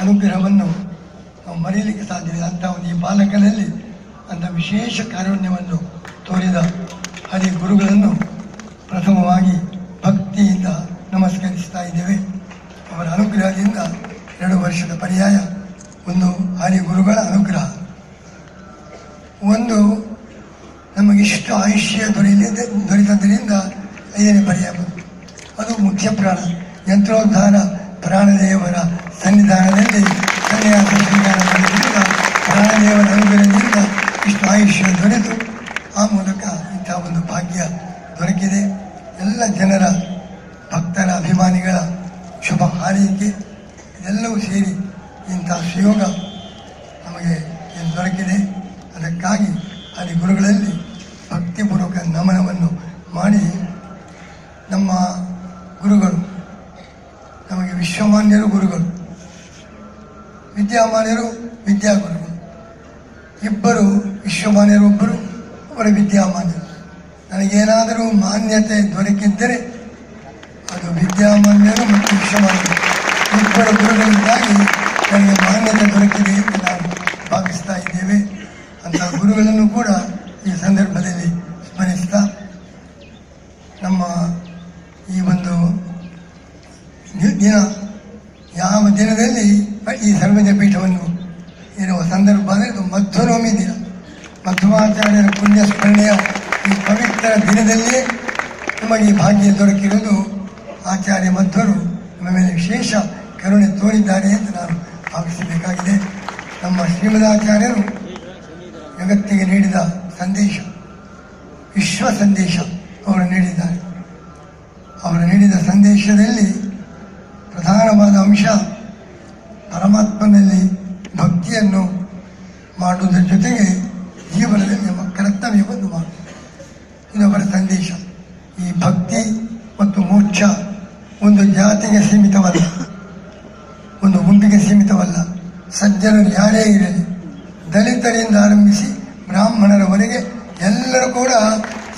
ಅನುಗ್ರಹವನ್ನು ನಾವು ಮರೆಯಲಿಕ್ಕೆ ಸಾಧ್ಯವಿಲ್ಲ. ಅಂಥ ಒಂದು ಈ ಬಾಲಕನಲ್ಲಿ ಅಂಥ ವಿಶೇಷ ಕಾರುಣ್ಯವನ್ನು ತೋರಿದ ಹರಿ ಗುರುಗಳನ್ನು ಪ್ರಥಮವಾಗಿ ಭಕ್ತಿಯಿಂದ ನಮಸ್ಕರಿಸ್ತಾ ಇದ್ದೇವೆ. ಅವರ ಅನುಗ್ರಹದಿಂದ 2 ವರ್ಷದ ಪರ್ಯಾಯ ಒಂದು ಹರಿ ಗುರುಗಳ ಅನುಗ್ರಹ, ಒಂದು ನಮಗಿಷ್ಟು ಆಯುಷ್ಯ ದೊರೆತದ್ದರಿಂದ 5ನೇ ಪರ್ಯಾಯ, ಅದು ಮುಖ್ಯ ಪ್ರಾಣ ಯಂತ್ರೋದ್ಧಾರ ಪ್ರಾಣದೇವರ ಸನ್ನಿಧಾನದಲ್ಲಿ ಸನ್ಯಾಸ ಸ್ವೀಕಾರ ಮಾಡೋದ್ರಿಂದ ಪ್ರಾಣದೇವರ ಅನುಗ್ರಹದಿಂದ ಇಷ್ಟು ಆಯುಷ್ಯ ದೊರೆತು ಆ ಮೂಲಕ ಇಂಥ ಒಂದು ಭಾಗ್ಯ ದೊರಕಿದೆ. ಎಲ್ಲ ಜನರ ಭಕ್ತರ ಅಭಿಮಾನಿಗಳ ಶುಭ ಹಾರೈಕೆ ಇದೆಲ್ಲವೂ ಸೇರಿ ಇಂಥ ಸುಯೋಗ ನಮಗೆ ದೊರಕಿದೆ. ಅದಕ್ಕಾಗಿ ಅಲ್ಲಿ ಗುರುಗಳಲ್ಲಿ ಭಕ್ತಿಪೂರ್ವಕ ನಮನವನ್ನು ಮಾಡಿ, ನಮ್ಮ ಗುರುಗಳು ನಮಗೆ ವಿಶ್ವಮಾನ್ಯರು ಗುರುಗಳು, ವಿದ್ಯಾಮಾನ್ಯರು ವಿದ್ಯಾಗುರುಗಳು, ಇಬ್ಬರು ವಿಶ್ವಮಾನ್ಯರು, ಒಬ್ಬರು ವಿದ್ಯಾಮಾನ್ಯರು. ನನಗೇನಾದರೂ ಮಾನ್ಯತೆ ದೊರಕಿದ್ದರೆ ಅದು ವಿದ್ಯಾಮಾನ್ಯರು ಮತ್ತು ವಿಶ್ವಮಾನ್ಯರು ಇಬ್ಬರ ಗುರುಗಳಿಂದಾಗಿ ನನಗೆ ಮಾನ್ಯತೆ ದೊರಕಿದೆ ಎಂದು ನಾವು ಭಾವಿಸ್ತಾ ಇದ್ದೇವೆ. ಅಂತಹ ಗುರುಗಳನ್ನು ಕೂಡ ಈ ಸಂದರ್ಭದಲ್ಲಿ ಸ್ಮರಿಸ್ತಾ, ನಮ್ಮ ಈ ಒಂದು ದಿನ ಯಾವ ದಿನದಲ್ಲಿ ಈ ಸರ್ವಜ್ಞ ಪೀಠವನ್ನು ಇರುವ ಸಂದರ್ಭ ಅಂದರೆ ಇದು ಮಧ್ವನವಮಿ ದಿನ. ಮಧ್ವಾಚಾರ್ಯರ ಪುಣ್ಯ ಸ್ಮರಣೆಯ ಈ ಪವಿತ್ರ ದಿನದಲ್ಲಿಯೇ ನಮಗೆ ಈ ಭಾಗ್ಯ ದೊರಕಿರುವುದು ಆಚಾರ್ಯ ಮಧ್ವರು ನಮ್ಮ ಮೇಲೆ ವಿಶೇಷ ಕರುಣೆ ತೋರಿದ್ದಾರೆ ಎಂದು ನಾನು ಭಾವಿಸಬೇಕಾಗಿದೆ. ನಮ್ಮ ಶ್ರೀಮದಾಚಾರ್ಯರು ಜಗತ್ತಿಗೆ ನೀಡಿದ ಸಂದೇಶ, ವಿಶ್ವ ಸಂದೇಶ ಅವರು ನೀಡಿದ್ದಾರೆ. ಅವರು ನೀಡಿದ ಸಂದೇಶದಲ್ಲಿ ಪ್ರಧಾನವಾದ ಅಂಶ ಪರಮಾತ್ಮನಲ್ಲಿ ಭಕ್ತಿಯನ್ನು ಮಾಡುವುದರ ಜೊತೆಗೆ ಜೀವನದಲ್ಲಿ ನಮ್ಮ ಕರ್ತವ್ಯವನ್ನು ಮಾಡುವುದು. ಇದವರ ಸಂದೇಶ. ಈ ಭಕ್ತಿ ಮತ್ತು ಮೋಕ್ಷ ಒಂದು ಜಾತಿಗೆ ಸೀಮಿತವಲ್ಲ, ಒಂದು ಗುಂಪಿಗೆ ಸೀಮಿತವಲ್ಲ. ಸಜ್ಜನರು ಯಾರೇ ಇರಲಿ, ದಲಿತರಿಂದ ಆರಂಭಿಸಿ ಬ್ರಾಹ್ಮಣರವರೆಗೆ ಎಲ್ಲರೂ ಕೂಡ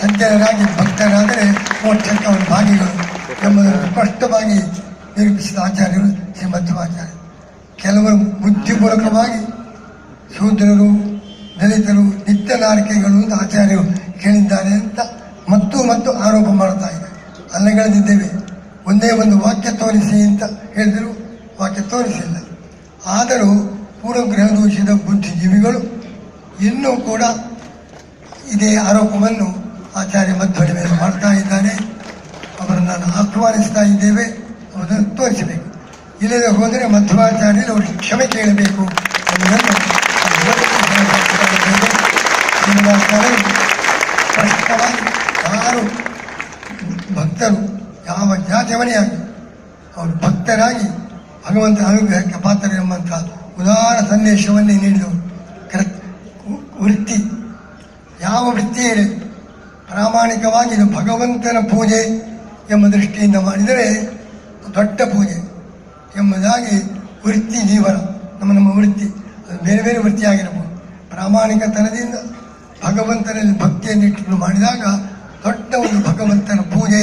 ಸಜ್ಜನರಾಗಿ ಭಕ್ತರಾದರೆ ಮೋಕ್ಷಕ್ಕೆ ಅವರ ಭಾಗಿಗಳು ಎಂಬುದನ್ನು ಸ್ಪಷ್ಟವಾಗಿ ನಿರೂಪಿಸಿದ ಆಚಾರ್ಯರು ಶ್ರೀ ಮಧ್ವಾಚಾರ್ಯರು. ಕೆಲವರು ಬುದ್ಧಿಪೂರ್ವಕವಾಗಿ ಶೂದ್ರರು, ದಲಿತರು ನಿತ್ಯ ನಾರಿಕೆಗಳು ಅಂತ ಆಚಾರ್ಯರು ಕೇಳಿದ್ದಾರೆ ಅಂತ ಮತ್ತು ಆರೋಪ ಮಾಡ್ತಾ ಇದ್ದಾರೆ. ಅಲ್ಲಗಳೆದಿದ್ದೇವೆ. ಒಂದೇ ಒಂದು ವಾಕ್ಯ ತೋರಿಸಿ ಅಂತ ಹೇಳಿದರು, ವಾಕ್ಯ ತೋರಿಸಿಲ್ಲ. ಆದರೂ ಪೂರ್ವಗ್ರಹ ದೋಷಿದ ಬುದ್ಧಿಜೀವಿಗಳು ಇನ್ನೂ ಕೂಡ ಇದೇ ಆರೋಪವನ್ನು ಆಚಾರ್ಯ ಮಧ್ವರ ಮೇಲೆ ಮಾಡ್ತಾ ಇದ್ದಾರೆ. ಅವರನ್ನು ನಾನು ಆಹ್ವಾನಿಸ್ತಾ ಇದ್ದೇವೆ, ಅವರನ್ನು ತೋರಿಸಬೇಕು. ಇಲ್ಲದೆ ಹೋದರೆ ಮಧ್ವಾಚಾರ್ಯರು ಅವರು ಕ್ಷಮೆ ಕೇಳಬೇಕು ಎಂಬುದನ್ನು ಸ್ಪಷ್ಟವಾಗಿ ಯಾರು ಭಕ್ತರು ಯಾವ ಜಾತಿಯವನೇ ಆಗಿ ಅವರು ಭಕ್ತರಾಗಿ ಭಗವಂತನ ಅನುಗ್ರಹಕ್ಕೆ ಪಾತ್ರ ಎಂಬಂಥ ಉದಾರ ಸಂದೇಶವನ್ನೇ ನೀಡಿದವರು. ವೃತ್ತಿ ಯಾವ ವೃತ್ತಿ ಇರಲಿ ಪ್ರಾಮಾಣಿಕವಾಗಿ ಇದು ಭಗವಂತನ ಪೂಜೆ ಎಂಬ ದೃಷ್ಟಿಯಿಂದ ಮಾಡಿದರೆ ದೊಡ್ಡ ಪೂಜೆ ಎಂಬುದಾಗಿ ವೃತ್ತಿ ಜೀವನ ನಮ್ಮ ವೃತ್ತಿ ಅದು ಬೇರೆ ಬೇರೆ ವೃತ್ತಿಯಾಗಿರಬಹುದು. ಪ್ರಾಮಾಣಿಕತನದಿಂದ ಭಗವಂತನಲ್ಲಿ ಭಕ್ತಿಯನ್ನು ಇಟ್ಟು ಮಾಡಿದಾಗ ದೊಡ್ಡ ಒಂದು ಭಗವಂತನ ಪೂಜೆ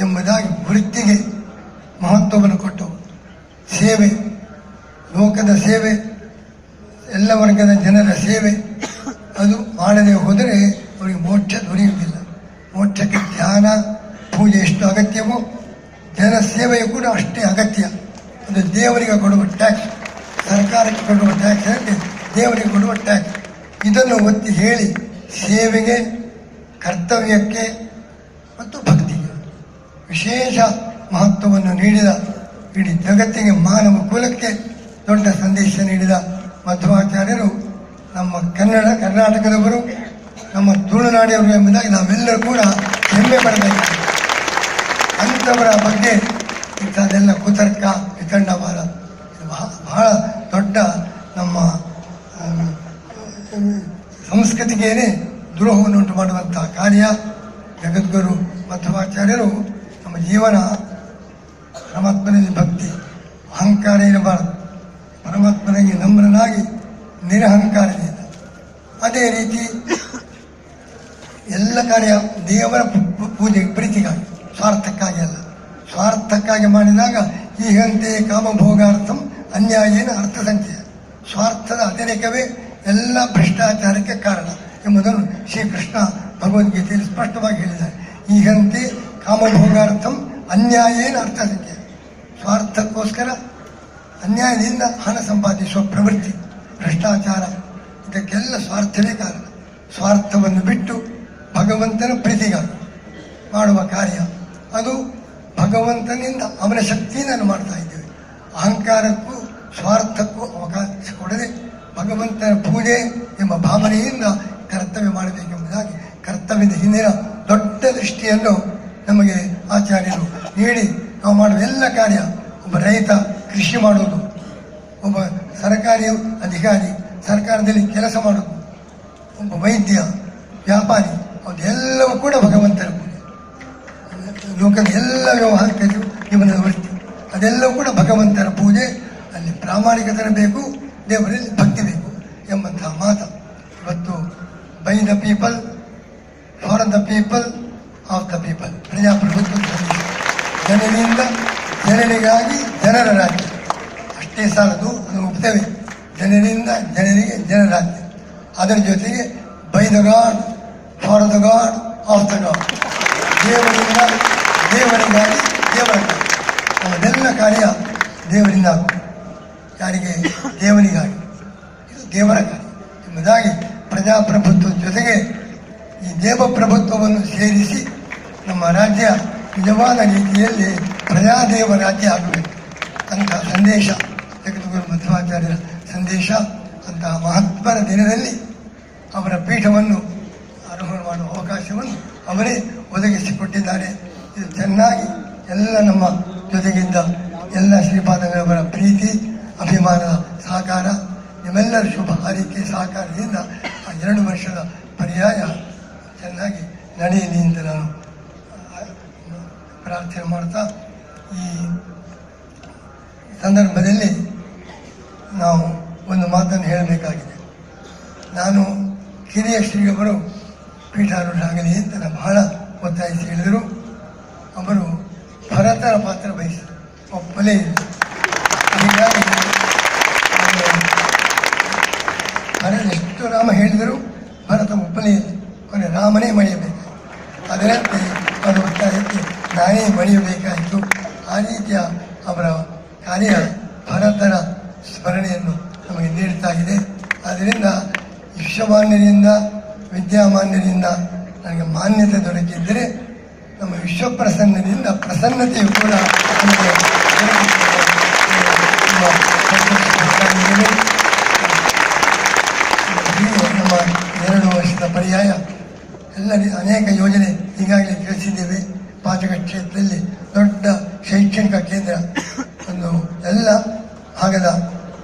ಎಂಬುದಾಗಿ ವೃತ್ತಿಗೆ ಮಹತ್ವವನ್ನು ಕೊಟ್ಟವು. ಸೇವೆ, ಲೋಕದ ಸೇವೆ, ಎಲ್ಲ ವರ್ಗದ ಜನರ ಸೇವೆ ಅದು ಮಾಡದೆ ಹೋದರೆ ಅವರಿಗೆ ಮೋಕ್ಷ ದೊರೆಯುವುದಿಲ್ಲ. ಮೋಕ್ಷಕ್ಕೆ ಧ್ಯಾನ ಪೂಜೆ ಎಷ್ಟು ಅಗತ್ಯವೋ ಜನ ಸೇವೆಯು ಕೂಡ ಅಷ್ಟೇ ಅಗತ್ಯ. ಅದು ದೇವರಿಗೆ ಕೊಡುವ ಟ್ಯಾಕ್ಸ್, ಸರ್ಕಾರಕ್ಕೆ ಕೊಡುವ ಟ್ಯಾಕ್ಸ್ ಅಂದರೆ ದೇವರಿಗೆ ಕೊಡುವ ಟ್ಯಾಕ್ಸ್. ಇದನ್ನು ಒತ್ತಿ ಹೇಳಿ ಸೇವೆಗೆ, ಕರ್ತವ್ಯಕ್ಕೆ ಮತ್ತು ಭಕ್ತಿಗೆ ವಿಶೇಷ ಮಹತ್ವವನ್ನು ನೀಡಿದ, ಇಡೀ ಜಗತ್ತಿಗೆ ಮಾನವ ಕುಲಕ್ಕೆ ದೊಡ್ಡ ಸಂದೇಶ ನೀಡಿದ ಮಧ್ವಾಚಾರ್ಯರು ನಮ್ಮ ಕರ್ನಾಟಕದವರು, ನಮ್ಮ ತುಳುನಾಡಿಯವರು ಎಂಬುದಾಗಿ ನಾವೆಲ್ಲರೂ ಕೂಡ ಹೆಮ್ಮೆ ಪಡಬೇಕಾಗಿದೆ. ಅಂಥವರ ಬಗ್ಗೆ ಇಂಥದ್ದೆಲ್ಲ ಕುತರ್ಕ ವಿತಂಡವಾದ ಬಹಳ ದೊಡ್ಡ ನಮ್ಮ ಸಂಸ್ಕೃತಿಗೇನೆ ದ್ರೋಹವನ್ನು ಉಂಟು ಮಾಡುವಂತಹ ಕಾರ್ಯ. ಜಗದ್ಗುರು ಮಧ್ವಾಚಾರ್ಯರು ನಮ್ಮ ಜೀವನ ಪರಮಾತ್ಮನಲ್ಲಿ ಭಕ್ತಿ, ಅಹಂಕಾರ ಇರಬಾರದು, ಪರಮಾತ್ಮನಿಗೆ ನಮ್ರನಾಗಿ ನಿರಹಂಕಾರದಿಂದ, ಅದೇ ರೀತಿ ಎಲ್ಲ ಕಾರ್ಯ ದೇವರ ಪೂಜೆ ಪ್ರೀತಿಗಾಗಿ, ಸ್ವಾರ್ಥಕ್ಕಾಗಿ ಅಲ್ಲ. ಸ್ವಾರ್ಥಕ್ಕಾಗಿ ಮಾಡಿದಾಗ ಈಗಂತೆ ಕಾಮಭೋಗಾರ್ಥಂ ಅನ್ಯಾಯೇನ ಅರ್ಥಸಂಚಯ. ಸ್ವಾರ್ಥದ ಅತಿರೇಕವೇ ಎಲ್ಲ ಭ್ರಷ್ಟಾಚಾರಕ್ಕೆ ಕಾರಣ ಎಂಬುದನ್ನು ಶ್ರೀಕೃಷ್ಣ ಭಗವದ್ಗೀತೆಯಲ್ಲಿ ಸ್ಪಷ್ಟವಾಗಿ ಹೇಳಿದ್ದಾರೆ. ಈಗಂತೆ ಕಾಮಭೋಗಾರ್ಥಂ ಅನ್ಯಾಯೇನ ಅರ್ಥಸಂಚಯ. ಸ್ವಾರ್ಥಕ್ಕೋಸ್ಕರ ಅನ್ಯಾಯದಿಂದ ಹಣ ಸಂಪಾದಿಸುವ ಪ್ರವೃತ್ತಿ, ಭ್ರಷ್ಟಾಚಾರ, ಇದಕ್ಕೆಲ್ಲ ಸ್ವಾರ್ಥವೇ ಕಾರಣ. ಸ್ವಾರ್ಥವನ್ನು ಬಿಟ್ಟು ಭಗವಂತನ ಪ್ರೀತಿಗಾಗಿ ಮಾಡುವ ಕಾರ್ಯ, ಅದು ಭಗವಂತನಿಂದ ಅವನ ಶಕ್ತಿಯನ್ನು ಮಾಡ್ತಾ ಇದ್ದೇವೆ. ಅಹಂಕಾರಕ್ಕೂ ಸ್ವಾರ್ಥಕ್ಕೂ ಅವಕಾಶ ಕೊಡದೆ ಭಗವಂತನ ಪೂಜೆ ಎಂಬ ಭಾವನೆಯಿಂದ ಕರ್ತವ್ಯ ಮಾಡಬೇಕೆಂಬುದಾಗಿ ಕರ್ತವ್ಯದ ಹಿಂದಿನ ದೊಡ್ಡ ದೃಷ್ಟಿಯನ್ನು ನಮಗೆ ಆಚಾರ್ಯರು ನೀಡಿ ನಾವು ಮಾಡುವ ಎಲ್ಲ ಕಾರ್ಯ, ಒಬ್ಬ ರೈತ ಕೃಷಿ ಮಾಡುವುದು, ಒಬ್ಬ ಸರ್ಕಾರಿ ಅಧಿಕಾರಿ ಸರ್ಕಾರದಲ್ಲಿ ಕೆಲಸ ಮಾಡುವುದು, ಒಬ್ಬ ವೈದ್ಯ, ವ್ಯಾಪಾರಿ, ಅದೆಲ್ಲವೂ ಕೂಡ ಭಗವಂತನ ಪೂಜೆ. ಲೋಕದ ಎಲ್ಲ ವ್ಯವಹಾರಿಕ ಜೀವನದ ವೃತ್ತಿ ಅದೆಲ್ಲವೂ ಕೂಡ ಭಗವಂತನ ಪೂಜೆ. ಅಲ್ಲಿ ಪ್ರಾಮಾಣಿಕತೆ ಬೇಕು, ದೇವರಲ್ಲಿ ಭಕ್ತಿ ಬೇಕು ಎಂಬಂತಹ ಮಾತು ಇವತ್ತು by the people, for the people, of the people, ಪ್ರಜಾಪ್ರಭುತ್ವ ಸಂದೇಶ. ಜನರಿಂದ ಜನರಿಗಾಗಿ ಜನರ ರಾಜ್ಯ ಅಷ್ಟೇ ಸಾಲದು, ಅದು ಒಪ್ತೇವೆ. ಜನರಿಂದ ಜನರಿಗೆ ಜನರಾಜ್ಯ, ಅದರ ಜೊತೆಗೆ by the god, for the god, of the god, ದೇವರಿಂದ ದೇವರಿಗಾಗಿ ದೇವರ ಕಾರ್ಯ. ನಮ್ಮದೆಲ್ಲ ಕಾರ್ಯ ದೇವರಿಂದ ಆಗುವುದು. ಯಾರಿಗೆ? ದೇವರಿಗಾಗಿ. ಇದು ದೇವರ ಕಾರ್ಯ ಎಂಬುದಾಗಿ ಪ್ರಜಾಪ್ರಭುತ್ವದ ಜೊತೆಗೆ ಈ ದೇವಪ್ರಭುತ್ವವನ್ನು ಸೇರಿಸಿ ನಮ್ಮ ರಾಜ್ಯ ನಿಜವಾದ ರೀತಿಯಲ್ಲಿ ಪ್ರಜಾದೇವ ರಾಜ್ಯ ಆಗಬೇಕು ಅಂತ ಸಂದೇಶ ಜಗದ್ಗುರು ಮಧ್ವಾಚಾರ್ಯರ ಸಂದೇಶ. ಅಂತಹ ಮಹತ್ವದ ದಿನದಲ್ಲಿ ಅವರ ಪೀಠವನ್ನು ಆರೋಹಣ ಮಾಡುವ ಅವಕಾಶವನ್ನು ಅವರೇ ಒದಗಿಸಿಕೊಟ್ಟಿದ್ದಾರೆ. ಇದು ಚೆನ್ನಾಗಿ ಎಲ್ಲ ನಮ್ಮ ಜೊತೆಗಿದ್ದ ಎಲ್ಲ ಶ್ರೀಪಾದಂಗಳವರ ಪ್ರೀತಿ ಅಭಿಮಾನದ ಸಹಕಾರ, ನಿಮ್ಮೆಲ್ಲರ ಶುಭ ಹಾರೈಕೆ ಸಹಕಾರದಿಂದ ಆ 2 ವರ್ಷದ ಪರ್ಯಾಯ ಚೆನ್ನಾಗಿ ನಡೆಯಲಿ ಅಂತ ನಾನು ಪ್ರಾರ್ಥನೆ ಮಾಡ್ತಾ, ಈ ಸಂದರ್ಭದಲ್ಲಿ ನಾವು ಒಂದು ಮಾತನ್ನು ಹೇಳಬೇಕಾಗಿದೆ. ನಾನು ಕಿರಿಯ ಶ್ರೀಗಳು ಪೀಠಾರೂಢರಾಗಲಿ ಅಂತ ನಾನು ಬಹಳ ಒತ್ತಾಯಿಸಿ ಹೇಳಿದರು. ಅವರು ಭರತನ ಪಾತ್ರ ವಹಿಸಿದರು, ಒಪ್ಪಲೇ ಇಲ್ಲ. ಹೀಗಾಗಿ ಭರತ ಎಷ್ಟು ರಾಮ ಹೇಳಿದರು ಭರತ ಒಪ್ಪಲೇ ಇಲ್ಲ. ಕೊನೆ ರಾಮನೇ ಮಣಿಯಬೇಕು. ಅದರಂತೆ ಅವರ ಒತ್ತಾಯಕ್ಕೆ ನಾನೇ ಮಣಿಯಬೇಕಾಯಿತು. ಆ ರೀತಿಯ ಅವರ ಕಾರ್ಯ ಭರತನ ಸ್ಮರಣೆಯನ್ನು ನಮಗೆ ನೀಡ್ತಾ ಇದೆ. ಆದ್ದರಿಂದ ವಿಶ್ವಮಾನ್ಯರಿಂದ ವಿದ್ಯಾಮಾನ್ಯರಿಂದ ನನಗೆ ಮಾನ್ಯತೆ ದೊರಕಿದ್ದರೆ ನಮ್ಮ ವಿಶ್ವಪ್ರಸನ್ನದಿಂದ ಪ್ರಸನ್ನತೆಯು ಕೂಡ ನಮಗೆ ನಮ್ಮ 2 ವರ್ಷದ ಪರ್ಯಾಯ ಎಲ್ಲ ಅನೇಕ ಯೋಜನೆ ಈಗಾಗಲೇ ತಿಳಿಸಿದ್ದೇವೆ. ಪಾಚಕ ಕ್ಷೇತ್ರದಲ್ಲಿ ದೊಡ್ಡ ಶೈಕ್ಷಣಿಕ ಕೇಂದ್ರ, ಒಂದು ಎಲ್ಲ ಭಾಗದ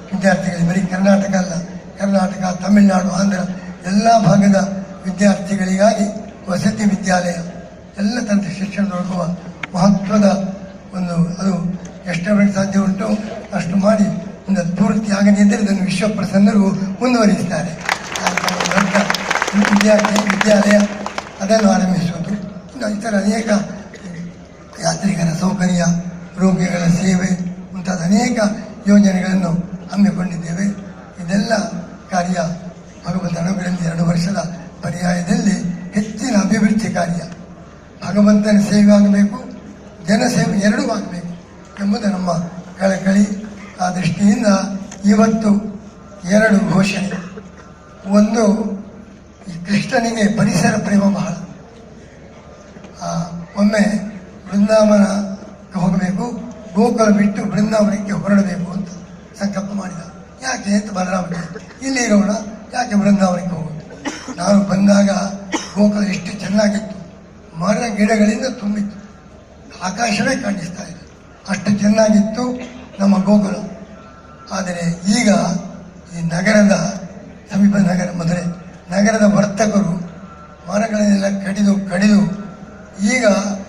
ವಿದ್ಯಾರ್ಥಿಗಳಿಗೆ, ಬರೀ ಕರ್ನಾಟಕ ಅಲ್ಲ, ಕರ್ನಾಟಕ, ತಮಿಳುನಾಡು, ಆಂಧ್ರ ಎಲ್ಲ ಭಾಗದ ವಿದ್ಯಾರ್ಥಿಗಳಿಗಾಗಿ ವಸತಿ ವಿದ್ಯಾಲಯ, ಎಲ್ಲ ಥರದ ಶಿಕ್ಷಣ ದೊರಕುವ ಮಹತ್ವದ ಒಂದು, ಅದು ಎಷ್ಟರವರೆಗೆ ಸಾಧ್ಯ ಉಂಟು ಅಷ್ಟು ಮಾಡಿ ಒಂದು ಪೂರ್ತಿ ಆಗದಿದ್ದರೆ ಇದನ್ನು ವಿಶ್ವಪ್ರಸನ್ನರು ಮುಂದುವರಿಸ್ತಾರೆ. ದೊಡ್ಡ ವಿದ್ಯಾಲಯ ಅದನ್ನು ಆರಂಭಿಸುವುದು, ಇನ್ನು ಇತರ ಅನೇಕ ಯಾತ್ರಿಕರ ಸೌಕರ್ಯ, ರೋಗಿಗಳ ಸೇವೆ ಮುಂತಾದ ಅನೇಕ ಯೋಜನೆಗಳನ್ನು ಹಮ್ಮಿಕೊಂಡಿದ್ದೇವೆ. ಇದೆಲ್ಲ ಕಾರ್ಯ ಭಗವಂತ ಅನುಗ್ರಹದಿಂದ 2 ವರ್ಷದ ಪರ್ಯಾಯದಲ್ಲಿ ಹೆಚ್ಚಿನ ಅಭಿವೃದ್ಧಿ ಕಾರ್ಯ, ಭಗವಂತನ ಸೇವೆ ಆಗಬೇಕು, ಜನಸೇವೆ ಎರಡೂ ಆಗಬೇಕು ಎಂಬುದು ನಮ್ಮ ಕಳಕಳಿ. ಆ ದೃಷ್ಟಿಯಿಂದ ಇವತ್ತು 2 ಘೋಷಣೆ. ಒಂದು, ಈ ಕೃಷ್ಣನಿಗೆ ಪರಿಸರ ಪ್ರೇಮ ಬಹಳ. ಒಮ್ಮೆ ಬೃಂದಾವನಕ್ಕೆ ಹೋಗಬೇಕು, ಗೋಕುಲ ಬಿಟ್ಟು ಬೃಂದಾವನಕ್ಕೆ ಹೊರಡಬೇಕು ಅಂತ ಸಂಕಲ್ಪ ಮಾಡಿದ. ಯಾಕೆ ಅಂತ ಬಲರಾಮ, ಇಲ್ಲಿ ಇರೋಣ, ಯಾಕೆ ಬೃಂದಾವನಕ್ಕೆ ಹೋಗೋದು? ನಾನು ಬಂದಾಗ ಗೋಕುಲ ಎಷ್ಟು ಚೆನ್ನಾಗಿತ್ತು, ಮರ ಗಿಡಗಳಿಂದ ತುಂಬಿತ್ತು, ಆಕಾಶವೇ ಕಾಣಿಸ್ತಾ ಇದೆ, ಅಷ್ಟು ಚೆನ್ನಾಗಿತ್ತು ನಮ್ಮ ಗೋಕುಲ. ಆದರೆ ಈಗ ಈ ನಗರದ ಸಮೀಪ ನಗರ ಮಧುರೆ ನಗರದ ವರ್ತಕರು ಮರಗಳನ್ನೆಲ್ಲ ಕಡಿದು ಈಗ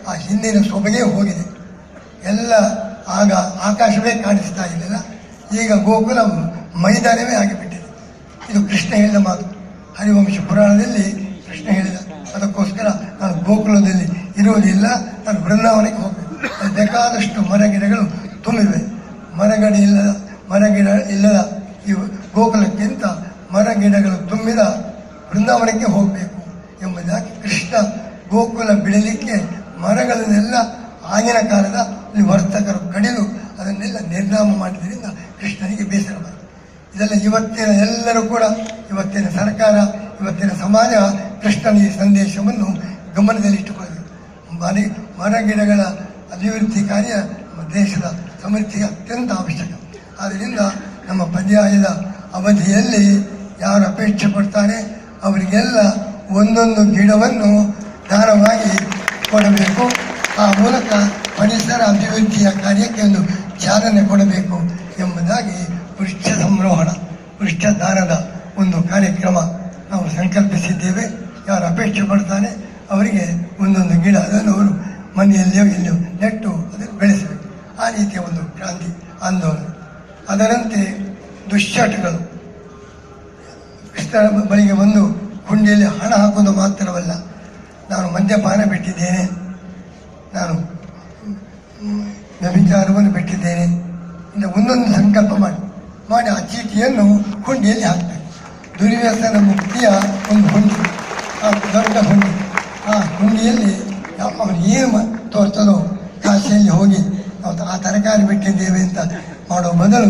ಆ ಹಿಂದಿನ ಸೊಬಗೇ ಹೋಗಿದೆ. ಎಲ್ಲ ಆಗ ಆಕಾಶವೇ ಕಾಣಿಸ್ತಾ ಇರಲಿಲ್ಲ, ಈಗ ಗೋಕುಲ ಮೈದಾನವೇ ಆಗಿಬಿಟ್ಟಿದೆ. ಇದು ಕೃಷ್ಣ ಹೇಳಿದ ಮಾತು, ಹರಿವಂಶ ಪುರಾಣದಲ್ಲಿ ಕೃಷ್ಣ ಹೇಳಿದ. ಅದಕ್ಕೋಸ್ಕರ ನಾನು ಗೋಕುಲದಲ್ಲಿ ಇರುವುದಿಲ್ಲ, ನಾನು ಬೃಂದಾವನಕ್ಕೆ ಹೋಗಬೇಕು. ಬೇಕಾದಷ್ಟು ಮರಗಿಡಗಳು ತುಂಬಿವೆ. ಮರಗಿಡ ಇಲ್ಲದ ಈ ಗೋಕುಲಕ್ಕಿಂತ ಮರಗಿಡಗಳು ತುಂಬಿದ ಬೃಂದಾವನಕ್ಕೆ ಹೋಗಬೇಕು ಎಂಬುದಾಗಿ ಕೃಷ್ಣ ಗೋಕುಲ ಬೆಳೀಲಿಕ್ಕೆ ಮರಗಳನ್ನೆಲ್ಲ ಆಗಿನ ಕಾಲದ ವರ್ತಕರು ಕಡಿದು ಅದನ್ನೆಲ್ಲ ನಿರ್ನಾಮ ಮಾಡಿದ್ರಿಂದ ಕೃಷ್ಣನಿಗೆ ಬೇಸರ ಬಂತು. ಇದೆಲ್ಲ ಇವತ್ತಿನ ಎಲ್ಲರೂ ಕೂಡ, ಇವತ್ತಿನ ಸರ್ಕಾರ, ಇವತ್ತಿನ ಸಮಾಜ ಕೃಷ್ಣನ ಈ ಸಂದೇಶವನ್ನು ಗಮನದಲ್ಲಿಟ್ಟುಕೊಳ್ಳಬೇಕು. ಮರಗಿಡಗಳ ಅಭಿವೃದ್ಧಿ ಕಾರ್ಯ ನಮ್ಮ ದೇಶದ ಸಮೃದ್ಧಿಗೆ ಅತ್ಯಂತ ಅವಶ್ಯಕ. ಆದ್ದರಿಂದ ನಮ್ಮ ಪರ್ಯಾಯದ ಅವಧಿಯಲ್ಲಿ ಯಾರು ಅಪೇಕ್ಷೆ ಪಡ್ತಾರೆ ಅವರಿಗೆಲ್ಲ ಒಂದೊಂದು ಗಿಡವನ್ನು ದಾನವಾಗಿ ಕೊಡಬೇಕು. ಆ ಮೂಲಕ ಪರಿಸರ ಅಭಿವೃದ್ಧಿಯ ಕಾರ್ಯಕ್ಕೆ ಒಂದು ಚಾಲನೆ ಕೊಡಬೇಕು ಎಂಬುದಾಗಿ ವೃಕ್ಷ ಸಂರೋಹಣ, ವೃಕ್ಷ ದಾನದ ಒಂದು ಕಾರ್ಯಕ್ರಮ ನಾವು ಸಂಕಲ್ಪಿಸಿದ್ದೇವೆ. ಯಾರು ಅಪೇಕ್ಷೆ ಪಡ್ತಾನೆ ಅವರಿಗೆ ಒಂದೊಂದು ಗಿಡ ಅದನ್ನು ಅವರು ಮನೆಯಲ್ಲಿಯೋ ಎಲ್ಲಿಯೋ ನೆಟ್ಟು ಅದನ್ನು ಬೆಳೆಸಬೇಕು. ಆ ರೀತಿಯ ಒಂದು ಕ್ರಾಂತಿ ಆಂದೋಲನ. ಅದರಂತೆ ದುಶ್ಚಟಗಳು, ಕೃಷ್ಣನ ಬಳಿಗೆ ಬಂದು ಹುಂಡಿಯಲ್ಲಿ ಹಣ ಹಾಕೋದು ಮಾತ್ರವಲ್ಲ, ನಾನು ಮದ್ಯಪಾನ ಬಿಟ್ಟಿದ್ದೇನೆ, ನಾನು ವ್ಯಭಿಚಾರವನ್ನು ಬಿಟ್ಟಿದ್ದೇನೆ ಇಂದ ಒಂದೊಂದು ಸಂಕಲ್ಪ ಮಾಡಿ ಆ ಚೀಟಿಯನ್ನು ಹುಂಡಿಯಲ್ಲಿ ಹಾಕಬೇಕು. ದುರ್ವ್ಯಸನ ಮುಕ್ತಿಯ ಒಂದು ಹುಂಡಿ, ಆ ದೊಡ್ಡ ಹುಂಡಿ, ಆ ಹುಂಡಿಯಲ್ಲಿ ಅವನು ಏನು ತೋರ್ತದೋ ಕಾಶಿಯಲ್ಲಿ ಹೋಗಿ ನಾವು ಆ ತರಕಾರಿ ಬಿಟ್ಟಿದ್ದೇವೆ ಅಂತ ಮಾಡೋ ಬದಲು